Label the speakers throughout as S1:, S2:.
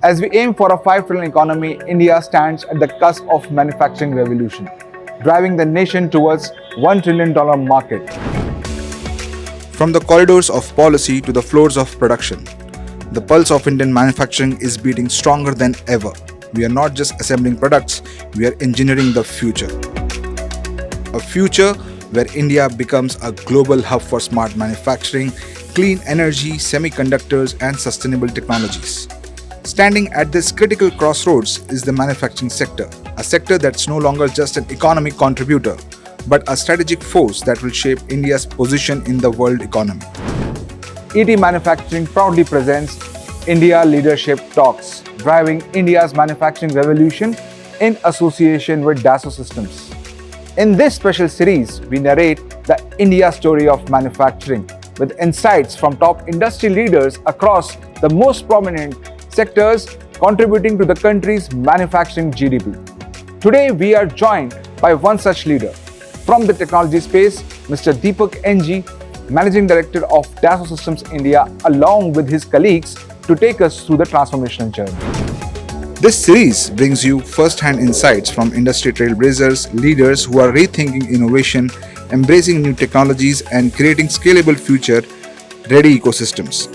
S1: As we aim for a 5 trillion economy, India stands at the cusp of manufacturing revolution, driving the nation towards $1 trillion market.
S2: From the corridors of policy to the floors of production, the pulse of Indian manufacturing is beating stronger than ever. We are not just assembling products, we are engineering the future. A future where India becomes a global hub for smart manufacturing, clean energy, semiconductors, and sustainable technologies. Standing at this critical crossroads is the manufacturing sector, a sector that's no longer just an economic contributor, but a strategic force that will shape India's position in the world economy.
S1: ET Manufacturing proudly presents India Leadership Talks, driving India's manufacturing revolution in association with Dassault Systèmes. In this special series, we narrate the India story of manufacturing with insights from top industry leaders across the most prominent sectors contributing to the country's manufacturing GDP. Today, we are joined by one such leader. From the technology space, Mr. Deepak NG, Managing Director of Dassault Systèmes India, along with his colleagues to take us through the transformational journey.
S2: This series brings you first-hand insights from industry trailblazers, leaders who are rethinking innovation, embracing new technologies, and creating scalable future-ready ecosystems.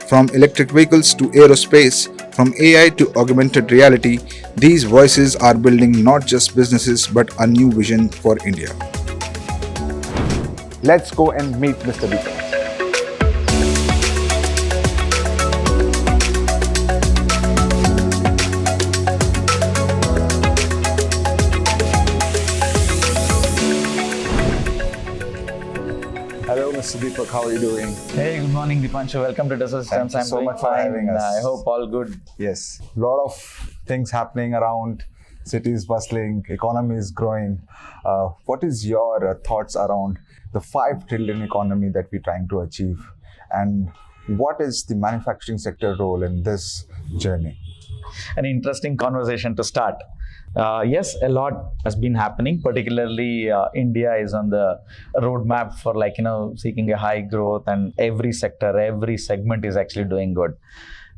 S2: From electric vehicles to aerospace, from AI to augmented reality, these voices are building not just businesses but a new vision for India.
S1: Let's go and meet Mr. Deepak. Hello, Mr. Deepak. How are you doing?
S3: Hey, good morning, Deepanshu. Welcome to Dassault Systèmes.
S1: Thank you so much for having us.
S3: I hope all good.
S1: Yes, a lot of things happening around. Cities bustling, economy is growing. What is your thoughts around the 5 trillion economy that we're trying to achieve? And what is the manufacturing sector role in this journey?
S3: An interesting conversation to start. Yes, a lot has been happening. Particularly, India is on the roadmap for seeking a high growth, and every sector, every segment is actually doing good.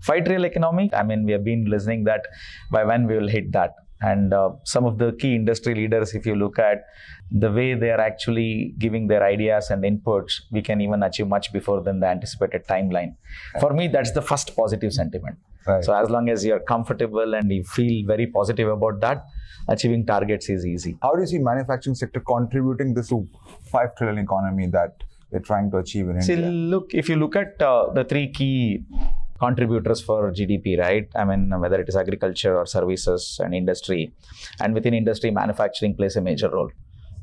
S3: 5 trillion economy, we have been listening that by when we will hit that. And some of the key industry leaders, if you look at the way they are actually giving their ideas and inputs, we can even achieve much before than the anticipated timeline. Right. For me, that's the first positive sentiment. Right. So as long as you're comfortable and you feel very positive about that, achieving targets is easy.
S1: How do you see manufacturing sector contributing this to 5 trillion economy that we're trying to achieve in India?
S3: Look, if you look at the 3 key contributors for GDP, right? Whether it is agriculture or services and industry. And within industry, manufacturing plays a major role.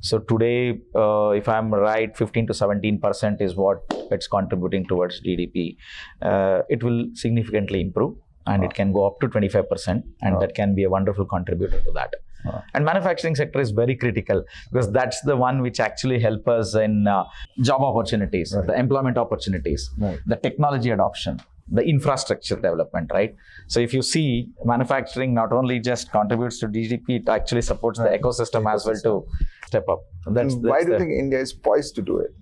S3: So today, if I'm right, 15 to 17% is what it's contributing towards GDP. It will significantly improve, and it can go up to 25%, and that can be a wonderful contributor to that. And manufacturing sector is very critical because that's the one which actually help us in job opportunities, the employment opportunities, the technology adoption, the infrastructure development, right? So if you see, manufacturing not only just contributes to GDP, it actually supports the ecosystem as well to step up.
S1: Why do you think India is poised to do it?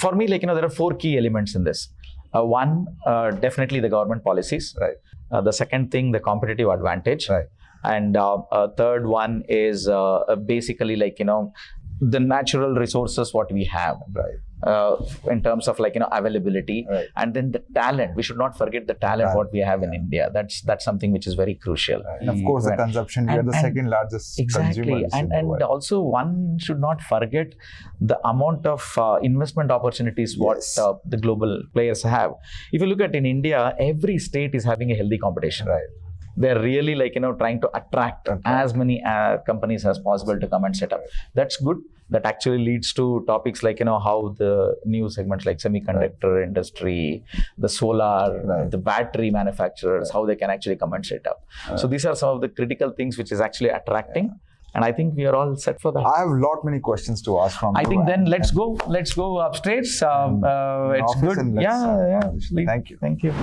S3: For me, there are 4 key elements in this. One, definitely the government policies.
S1: Right.
S3: The second thing, the competitive advantage.
S1: Right.
S3: And third one is basically the natural resources what we have.
S1: Right.
S3: In terms of availability, right. And then the talent. We should not forget the talent what we have in India. That's something which is very crucial.
S1: Right. And of course, the consumption. We are the second largest consumers.
S3: And also one should not forget the amount of investment opportunities what the global players have. If you look at in India, every state is having a healthy competition.
S1: Right.
S3: They're really trying to attract as many companies as possible to come and set up. That's good. That actually leads to topics like how the new segments like semiconductor industry, the solar, the battery manufacturers, how they can actually come and set up. So these are some of the critical things which is actually attracting. And I think we are all set for that.
S1: I have many questions to ask from you.
S3: I think then let's go upstairs. It's good. Yeah.
S1: Thank you.
S3: Thank you.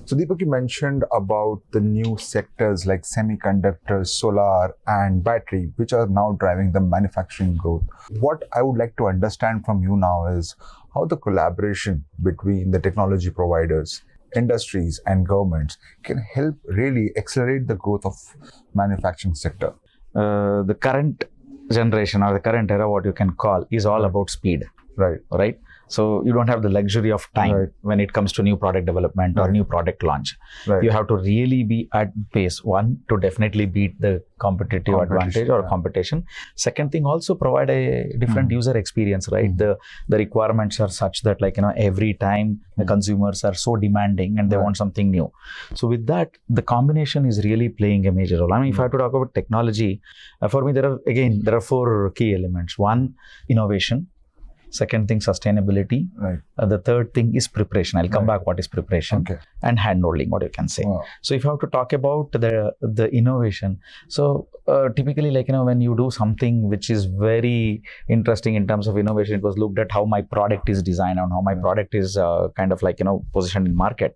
S1: So Deepak, you mentioned about the new sectors like semiconductors, solar and battery, which are now driving the manufacturing growth. What I would like to understand from you now is how the collaboration between the technology providers industries and governments can help really accelerate the growth of manufacturing sector?
S3: The current generation or the current era, what you can call, is all about speed.
S1: Right.
S3: So you don't have the luxury of time
S1: Right.
S3: when it comes to new product development or
S1: Right.
S3: new product launch.
S1: Right.
S3: You have to really be at pace. One, to definitely beat the competitive advantage or
S1: yeah.
S3: competition. Second thing, also provide a different user experience, right? The requirements are such that, like, every time the consumers are so demanding and they
S1: Right.
S3: want something new. So with that, the combination is really playing a major role. I mean, if I have to talk about technology, for me, there are four key elements. One, innovation. Second thing, sustainability.
S1: Right.
S3: The third thing is preparation. I'll come back what is preparation.
S1: Okay.
S3: And hand holding, what you can say.
S1: Wow.
S3: So if I have to talk about the innovation, so typically, like, when you do something which is very interesting in terms of innovation, it was looked at how my product is designed and how my product is kind of like, positioned in market.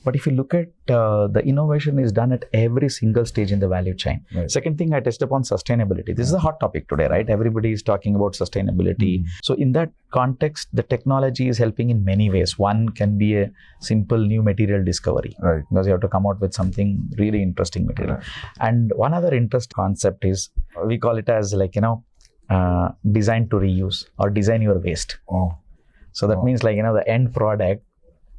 S3: But if you look at the innovation is done at every single stage in the value chain.
S1: Right.
S3: Second thing, I touched upon sustainability. This is a hot topic today, right? Everybody is talking about sustainability. So in that context, the technology is helping in many ways. One can be a simple new material discovery.
S1: Right.
S3: Because you have to come out with something really interesting material. And one other interest concept is, we call it as like, design to reuse or design your waste.
S1: Oh.
S3: So that means, like, the end product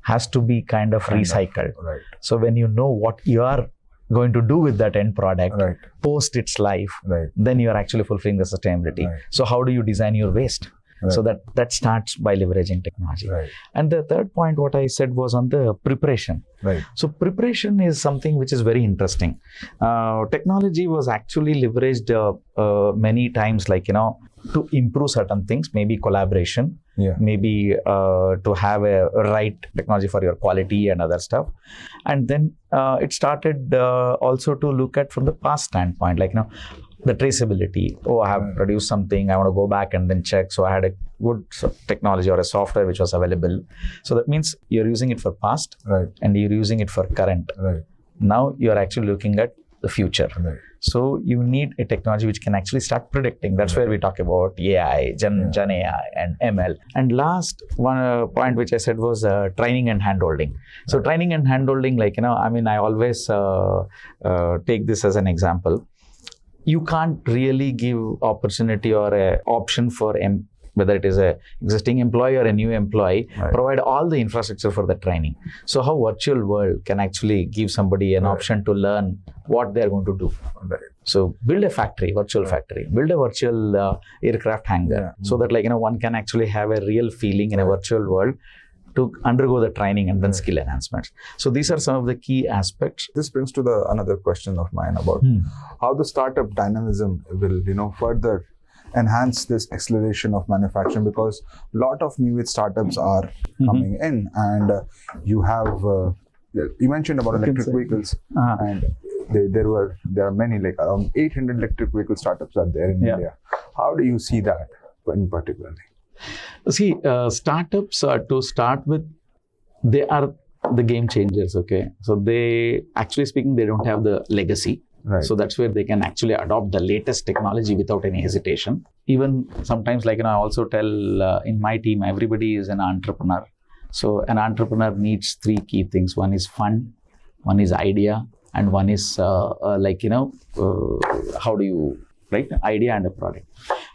S3: has to be kind of recycled.
S1: Right.
S3: So when you know what you are going to do with that end product
S1: Right.
S3: post its life,
S1: Right.
S3: then you are actually fulfilling the sustainability.
S1: Right.
S3: So how do you design your waste?
S1: Right.
S3: So that starts by leveraging technology.
S1: Right.
S3: And the third point, what I said, was on the preparation.
S1: Right.
S3: So preparation is something which is very interesting. Technology was actually leveraged many times, like, to improve certain things, maybe collaboration,
S1: Yeah.
S3: maybe to have a right technology for your quality and other stuff. And then it started also to look at from the past standpoint, like, the traceability. Oh, I have produced something, I want to go back and then check. So I had a good technology or a software which was available. So that means you're using it for past
S1: Right.
S3: and you're using it for current.
S1: Right.
S3: Now you're actually looking at the future.
S1: Right.
S3: So you need a technology which can actually start predicting. That's where we talk about AI, Gen AI and ML. And last one point which I said was training and handholding. So training and handholding, like, I always take this as an example. You can't really give opportunity or a option for whether it is a existing employee or a new employee,
S1: Right.
S3: provide all the infrastructure for the training. So how virtual world can actually give somebody an option to learn what they're going to do.
S1: Right.
S3: So build a factory, virtual factory, build a virtual aircraft hangar, so that, like, one can actually have a real feeling in a virtual world to undergo the training and then skill enhancements. So these are some of the key aspects.
S1: This brings to the another question of mine about how the startup dynamism will, further enhance this acceleration of manufacturing, because a lot of new age startups are coming in, and you have you mentioned about electric vehicles, and there are many, like around 800 electric vehicle startups are there in India. How do you see that in particularly?
S3: See, startups, to start with, they are the game changers, okay? So they, actually speaking, they don't have the legacy.
S1: Right.
S3: So that's where they can actually adopt the latest technology without any hesitation. Even sometimes, like, I also tell in my team, everybody is an entrepreneur. So an entrepreneur needs three key things. One is fund, one is idea, and one is how do you, right? Idea and a product.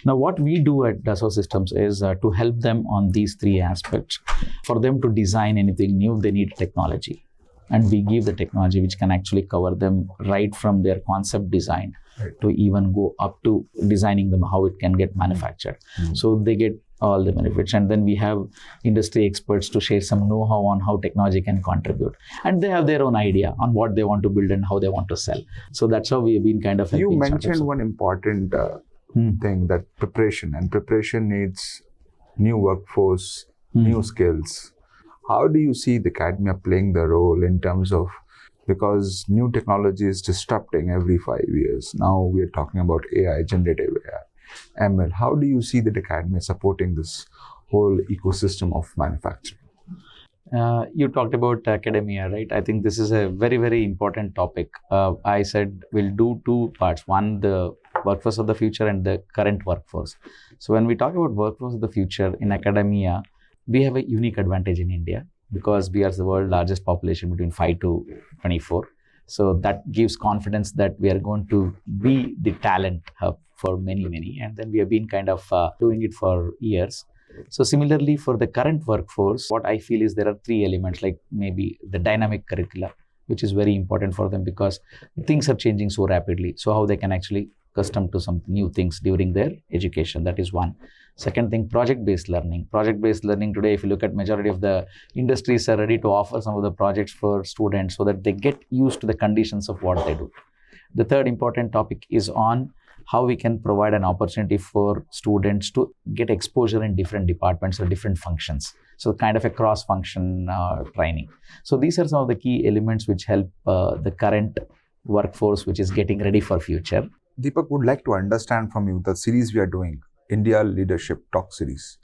S3: Now, what we do at Dassault Systems is to help them on these three aspects. For them to design anything new, they need technology. And we give the technology which can actually cover them right from their concept design to even go up to designing them, how it can get manufactured. So they get all the benefits. And then we have industry experts to share some know-how on how technology can contribute. And they have their own idea on what they want to build and how they want to sell. So that's how we've been kind of helping.
S1: You mentioned one important thing, that preparation needs new workforce, new skills. How do you see the academia playing the role in terms of, because new technology is disrupting every 5 years. Now we are talking about AI, generative AI, ML. How do you see the academia supporting this whole ecosystem of manufacturing?
S3: You talked about academia, right? I think this is a very, very important topic. I said we'll do two parts. One, the workforce of the future and the current workforce. So when we talk about workforce of the future in academia, we have a unique advantage in India.
S4: because we are the world's largest population between 5 to 24. So that gives confidence that we are going to be the talent hub for many. And then we have been kind of doing it for years. So similarly, for the current workforce, what I feel is there are three elements, like maybe the dynamic curricula, which is very important for them because things are changing so rapidly. So how they can actually custom to some new things during their education, that is one. Second thing, project-based learning. Project-based learning today, if you look at majority of the industries are ready to offer some of the projects for students so that they get used to the conditions of what they do. The third important topic is on how we can provide an opportunity for students to get exposure in different departments or different functions. So kind of a cross-function training. So these are some of the key elements which help the current workforce, which is getting ready for future.
S1: Deepak would like to understand from you the series we are doing, India Leadership Talk Series.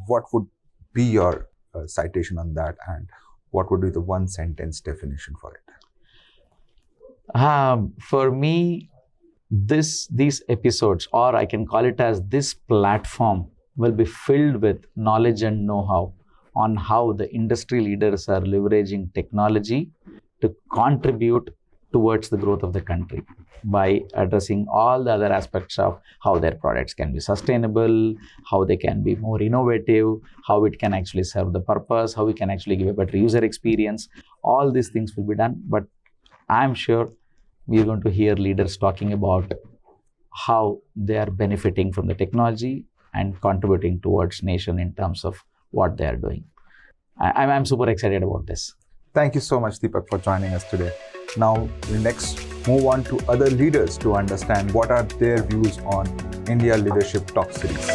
S1: What would be your citation on that, and what would be the one sentence definition for it?
S4: For me, these episodes, or I can call it as this platform, will be filled with knowledge and know-how on how the industry leaders are leveraging technology to contribute towards the growth of the country by addressing all the other aspects of how their products can be sustainable, how they can be more innovative, how it can actually serve the purpose, how we can actually give a better user experience. All these things will be done, but I'm sure we are going to hear leaders talking about how they are benefiting from the technology and contributing towards nation in terms of what they are doing. I'm super excited about this.
S1: Thank you so much, Deepak, for joining us today. Now, we'll next move on to other leaders to understand what are their views on India Leadership Talk Series.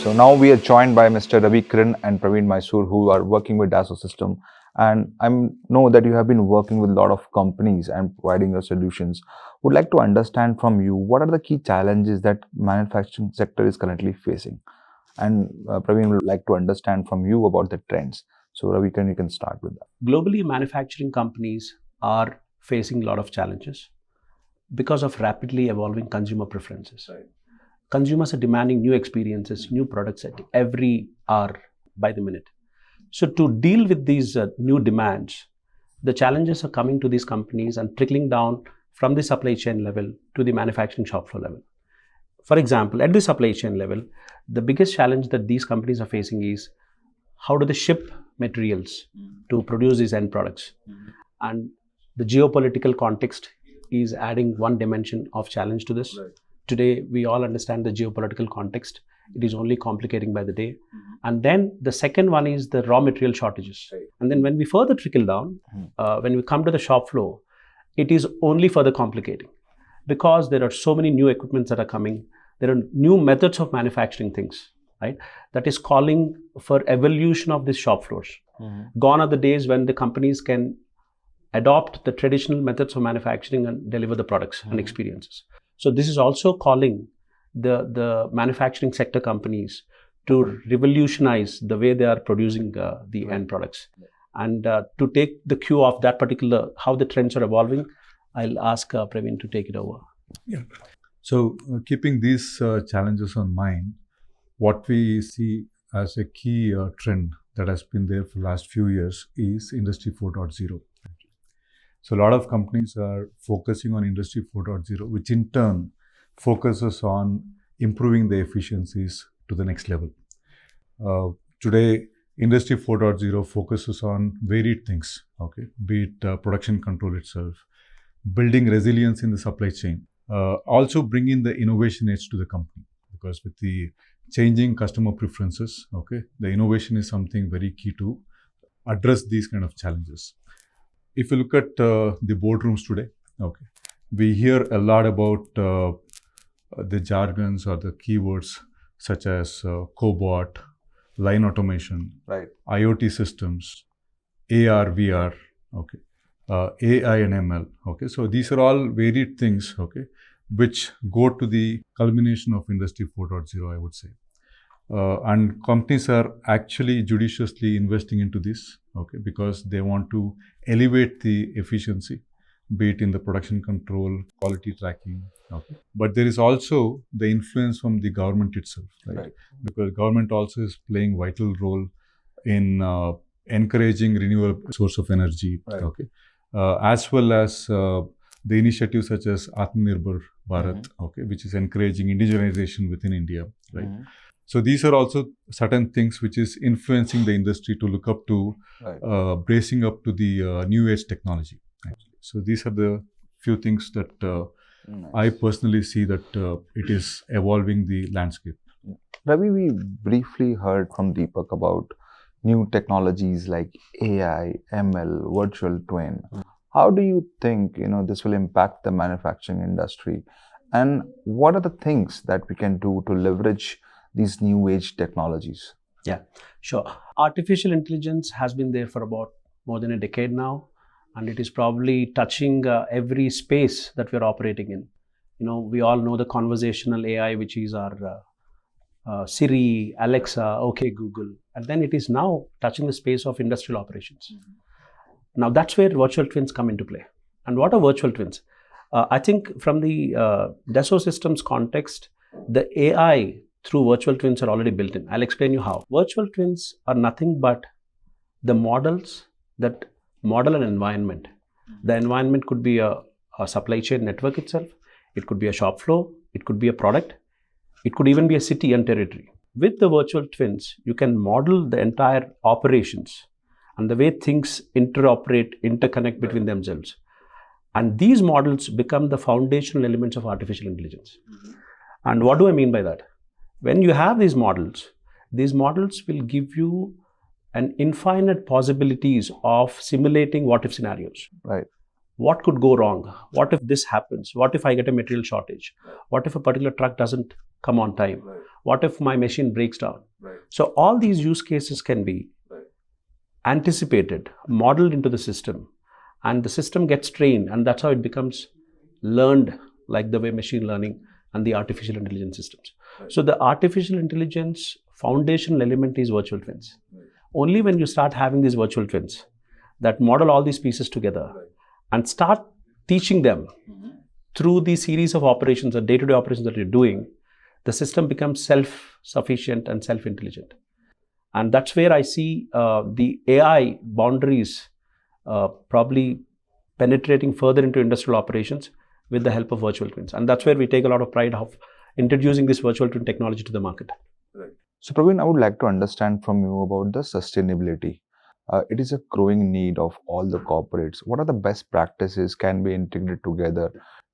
S1: So now we are joined by Mr. Ravikiran and Praveen Mysore, who are working with Dassault Systèmes. And I know that you have been working with a lot of companies and providing your solutions. Would like to understand from you, what are the key challenges that manufacturing sector is currently facing? And Praveen would like to understand from you about the trends. So Ravikiran, you can start with that.
S5: Globally, manufacturing companies are facing a lot of challenges because of rapidly evolving consumer preferences. Right. Consumers are demanding new experiences, new products at every hour by the minute. So to deal with these new demands, the challenges are coming to these companies and trickling down from the supply chain level to the manufacturing shop floor level. For example, at the supply chain level, the biggest challenge that these companies are facing is how do they ship materials to produce these end products? And the geopolitical context is adding one dimension of challenge to this. Right. Today, we all understand the geopolitical context. It is only complicating by the day. And then the second one is the raw material shortages. Right. And then when we further trickle down, when we come to the shop floor, it is only further complicating because there are so many new equipments that are coming. There are new methods of manufacturing things, right? That is calling for evolution of these shop floors. Gone are the days when the companies can adopt the traditional methods of manufacturing and deliver the products and experiences. So this is also calling the manufacturing sector companies to revolutionize the way they are producing the end products. And to take the cue of that particular, how the trends are evolving, I'll ask Praveen to take it over.
S6: Yeah. So keeping these challenges on mind, what we see as a key trend that has been there for the last few years is Industry 4.0. So a lot of companies are focusing on Industry 4.0, which in turn focuses on improving the efficiencies to the next level. Today, Industry 4.0 focuses on varied things, okay? Be it production control itself, building resilience in the supply chain, also bringing the innovation edge to the company, because with the changing customer preferences, okay, the innovation is something very key to address these kind of challenges. If you look at the boardrooms today, okay, we hear a lot about the jargons or the keywords such as cobot, line automation,
S1: right,
S6: IoT systems, AR, VR, okay, AI and ML, okay. So these are all varied things, okay, which go to the culmination of Industry 4.0, I would say. And companies are actually judiciously investing into this, okay, because they want to elevate the efficiency, be it in the production control, quality tracking, okay. But there is also the influence from the government itself, right? Because government also is playing vital role in encouraging renewable source of energy, okay, as well as the initiatives such as Atmanirbhar Bharat, okay, which is encouraging indigenization within India, right? So these are also certain things which is influencing the industry to look up to, bracing up to the new age technology. Actually. So these are the few things that I personally see that it is evolving the landscape.
S1: Ravi, we briefly heard from Deepak about new technologies like AI, ML, virtual twin. How do you think this will impact the manufacturing industry, and what are the things that we can do to leverage these new age technologies?
S5: Yeah, sure. Artificial intelligence has been there for about more than a decade now, and it is probably touching every space that we're operating in. We all know the conversational AI, which is our Siri, Alexa, OK Google, and then it is now touching the space of industrial operations. Now that's where virtual twins come into play. And what are virtual twins? I think from the Dassault Systèmes context, the AI through virtual twins are already built in. I'll explain you how. Virtual twins are nothing but the models that model an environment. The environment could be a supply chain network itself. It could be a shop floor. It could be a product. It could even be a city and territory. With the virtual twins, you can model the entire operations and the way things interoperate, interconnect between themselves. And these models become the foundational elements of artificial intelligence. And what do I mean by that? When you have these models will give you an infinite possibilities of simulating what if scenarios.
S1: Right.
S5: What could go wrong? What if this happens? What if I get a material shortage? What if a particular truck doesn't come on time? What if my machine breaks down? So all these use cases can be anticipated, modeled into the system, and the system gets trained, and that's how it becomes learned, like the way machine learning and the artificial intelligence systems. So the artificial intelligence foundational element is virtual twins. Only when you start having these virtual twins that model all these pieces together and start teaching them through the series of operations or day-to-day operations that you're doing, the system becomes self-sufficient and self-intelligent. And that's where I see the AI boundaries probably penetrating further into industrial operations with the help of virtual twins. And that's where we take a lot of pride of introducing this virtual twin technology to the market.
S1: So Praveen, I would like to understand from you about the sustainability. It is a growing need of all the corporates. What are the best practices can be integrated together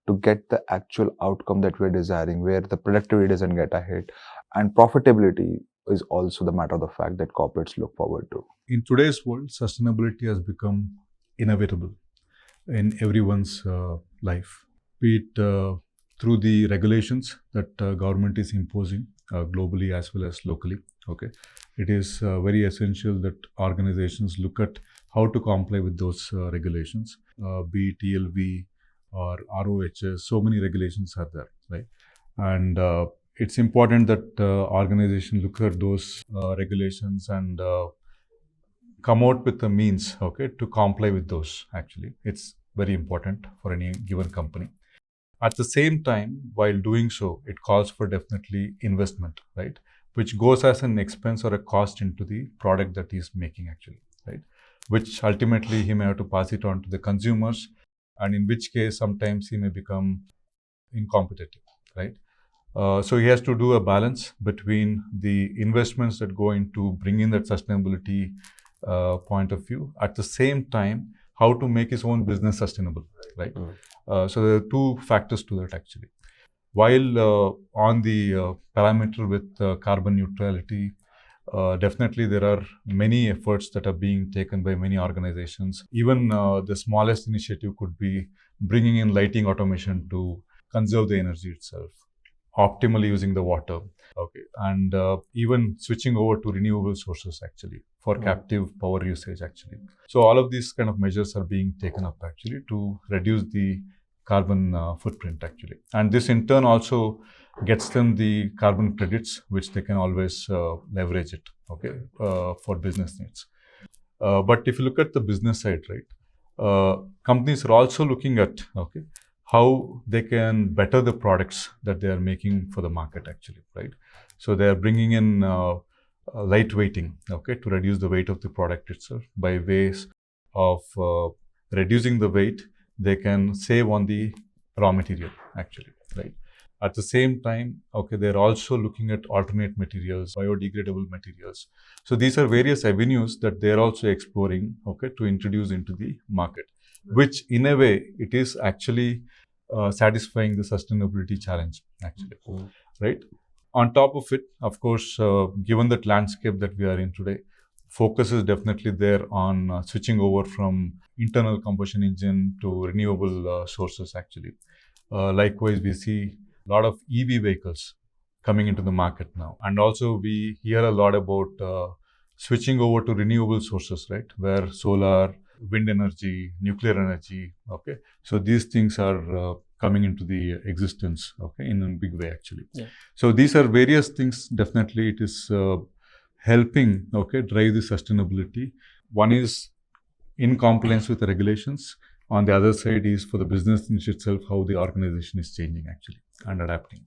S1: to get the actual outcome that we're desiring, where the productivity doesn't get a hit and profitability is also the matter of the fact that corporates look forward to?
S6: In today's world, sustainability has become inevitable in everyone's life, be it through the regulations that government is imposing globally as well as locally. Okay, it is very essential that organizations look at how to comply with those regulations, be it ELV or ROHS. So many regulations are there, right? And it's important that organizations look at those regulations and come out with the means, okay, to comply with those. Actually, it's very important for any given company. At the same time, while doing so, it calls for definitely investment, right? Which goes as an expense or a cost into the product that he's making actually, right? Which ultimately he may have to pass it on to the consumers, and in which case sometimes he may become incompetitive, right? So he has to do a balance between the investments that go into bringing that sustainability point of view, at the same time, how to make his own business sustainable, right? So there are two factors to that actually. While on the parameter with carbon neutrality, definitely there are many efforts that are being taken by many organizations. Even the smallest initiative could be bringing in lighting automation to conserve the energy itself, optimally using the water, okay, and even switching over to renewable sources actually for captive power usage actually. So all of these kind of measures are being taken up actually to reduce the carbon footprint actually. And this in turn also gets them the carbon credits, which they can always leverage it, okay, for business needs. But if you look at the business side, right, companies are also looking at, okay, how they can better the products that they are making for the market actually, right? So they are bringing in lightweighting, okay, to reduce the weight of the product itself. By ways of reducing the weight, they can save on the raw material actually, right? At the same time, okay, they're also looking at alternate materials, biodegradable materials. So these are various avenues that they're also exploring, okay, to introduce into the market, which in a way, it is actually satisfying the sustainability challenge actually, right? On top of it, of course, given that landscape that we are in today, focus is definitely there on switching over from internal combustion engine to renewable sources actually. Likewise, we see a lot of EV vehicles coming into the market now. And also we hear a lot about switching over to renewable sources, right? Where solar, wind energy, nuclear energy, okay? So these things are coming into the existence, okay, in a big way actually.
S5: Yeah.
S6: So these are various things, definitely it is helping, okay, drive the sustainability. One is in compliance with the regulations. On the other side is for the business niche itself, how the organization is changing actually and adapting.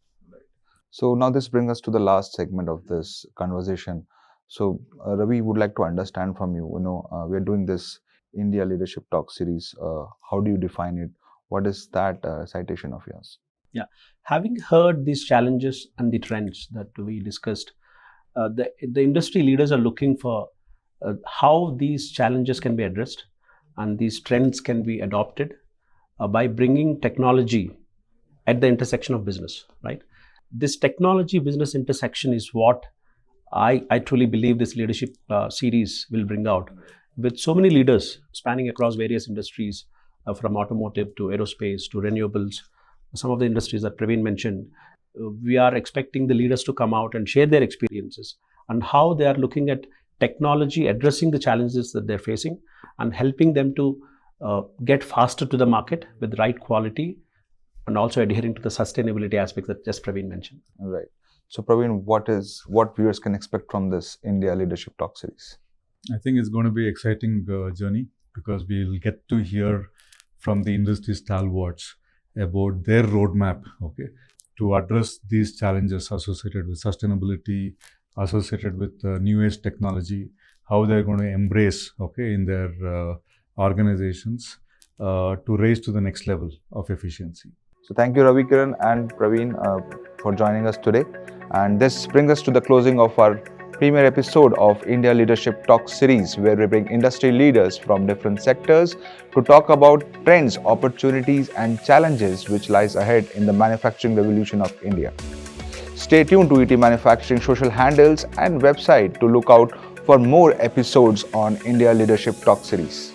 S1: So now this brings us to the last segment of this conversation. So Ravi would like to understand from you, we are doing this India Leadership Talk series. How do you define it? What is that citation of yours?
S5: Yeah, having heard these challenges and the trends that we discussed, the industry leaders are looking for how these challenges can be addressed and these trends can be adopted by bringing technology at the intersection of business, right? This technology business intersection is what I truly believe this leadership series will bring out, with so many leaders spanning across various industries, from automotive to aerospace to renewables, some of the industries that Praveen mentioned. We are expecting the leaders to come out and share their experiences and how they are looking at technology addressing the challenges that they're facing and helping them to get faster to the market with right quality and also adhering to the sustainability aspects that just Praveen mentioned.
S1: Right. So Praveen, what viewers can expect from this India Leadership Talk series?
S6: I think it's going to be an exciting journey because we'll get to hear from the industry stalwarts about their roadmap, okay, to address these challenges associated with sustainability, associated with new age technology, how they're going to embrace, okay, in their organizations to raise to the next level of efficiency.
S1: So thank you Ravikiran and Praveen for joining us today. And this brings us to the closing of our premier episode of India Leadership Talk series, where we bring industry leaders from different sectors to talk about trends, opportunities and challenges which lies ahead in the manufacturing revolution of India. Stay tuned to ET Manufacturing social handles and website to look out for more episodes on India Leadership Talk series.